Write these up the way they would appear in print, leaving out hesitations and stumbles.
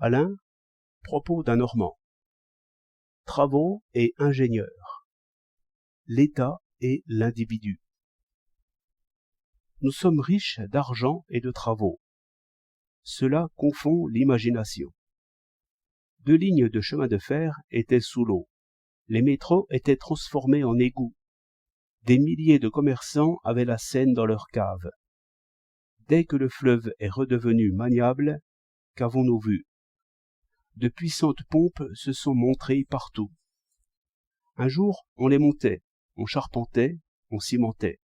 Alain, propos d'un Normand. Travaux et ingénieurs. L'État et l'individu. Nous sommes riches d'argent et de travaux. Cela confond l'imagination. 2 lignes de chemin de fer étaient sous l'eau. Les métros étaient transformés en égouts. Des milliers de commerçants avaient la Seine dans leurs caves. Dès que le fleuve est redevenu maniable, qu'avons-nous vu? De puissantes pompes se sont montrées partout. Un jour, on les montait, on charpentait, on cimentait.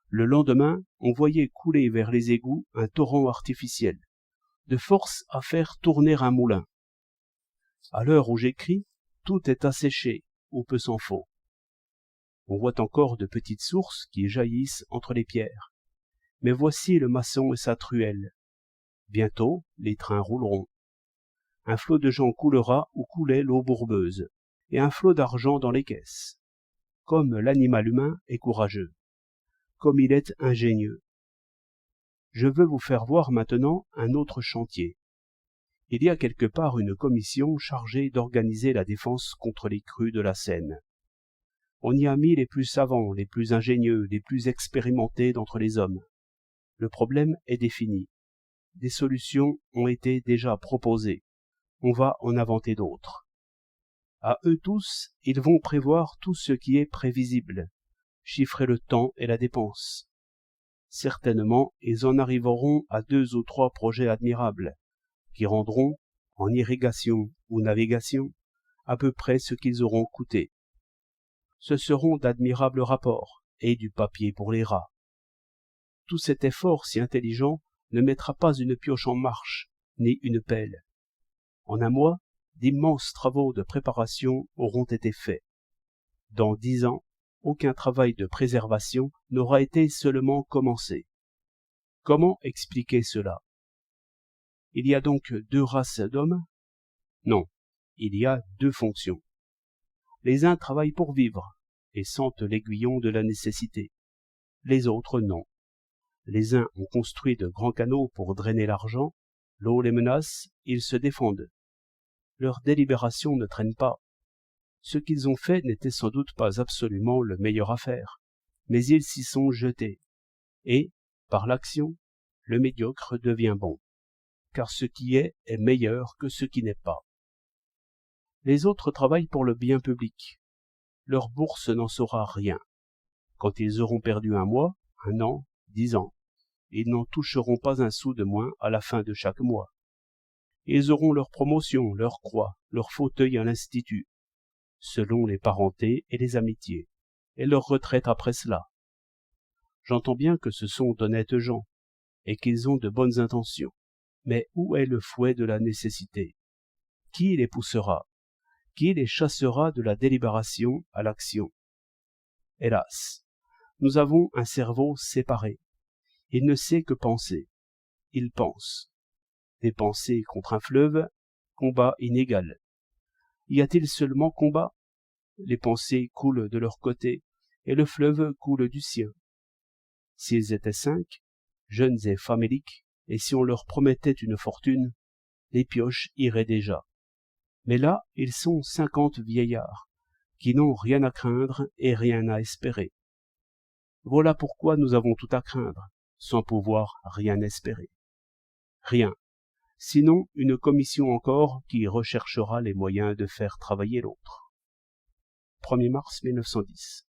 Le lendemain, on voyait couler vers les égouts un torrent artificiel, de force à faire tourner un moulin. À l'heure où j'écris, tout est asséché, ou peu s'en faut. On voit encore de petites sources qui jaillissent entre les pierres. Mais voici le maçon et sa truelle. Bientôt, les trains rouleront. Un flot de gens coulera où coulait l'eau bourbeuse, et un flot d'argent dans les caisses. Comme l'animal humain est courageux, comme il est ingénieux. Je veux vous faire voir maintenant un autre chantier. Il y a quelque part une commission chargée d'organiser la défense contre les crues de la Seine. On y a mis les plus savants, les plus ingénieux, les plus expérimentés d'entre les hommes. Le problème est défini. Des solutions ont été déjà proposées. On va en inventer d'autres. À eux tous, ils vont prévoir tout ce qui est prévisible, chiffrer le temps et la dépense. Certainement, ils en arriveront à 2 ou 3 projets admirables, qui rendront, en irrigation ou navigation, à peu près ce qu'ils auront coûté. Ce seront d'admirables rapports et du papier pour les rats. Tout cet effort si intelligent ne mettra pas une pioche en marche, ni une pelle. En un mois, d'immenses travaux de préparation auront été faits. Dans 10 ans, aucun travail de préservation n'aura été seulement commencé. Comment expliquer cela? Il y a donc 2 races d'hommes? Non, il y a 2 fonctions. Les uns travaillent pour vivre et sentent l'aiguillon de la nécessité. Les autres non. Les uns ont construit de grands canaux pour drainer l'argent, l'eau les menace, ils se défendent. Leur délibération ne traîne pas. Ce qu'ils ont fait n'était sans doute pas absolument le meilleur à faire, mais ils s'y sont jetés. Et, par l'action, le médiocre devient bon, car ce qui est meilleur que ce qui n'est pas. Les autres travaillent pour le bien public. Leur bourse n'en saura rien. Quand ils auront perdu 1 mois, 1 an, 10 ans, ils n'en toucheront pas un sou de moins à la fin de chaque mois. Ils auront leur promotion, leur croix, leur fauteuil à l'institut, selon les parentés et les amitiés, et leur retraite après cela. J'entends bien que ce sont d'honnêtes gens, et qu'ils ont de bonnes intentions. Mais où est le fouet de la nécessité? Qui les poussera? Qui les chassera de la délibération à l'action? Hélas, nous avons un cerveau séparé. Il ne sait que penser. Il pense. Des pensées contre un fleuve, combat inégal. Y a-t-il seulement combat? Les pensées coulent de leur côté, et le fleuve coule du sien. S'ils étaient 5, jeunes et faméliques, et si on leur promettait une fortune, les pioches iraient déjà. Mais là, ils sont 50 vieillards, qui n'ont rien à craindre et rien à espérer. Voilà pourquoi nous avons tout à craindre, sans pouvoir rien espérer. Rien, sinon une commission encore qui recherchera les moyens de faire travailler l'autre. 1er mars 1910.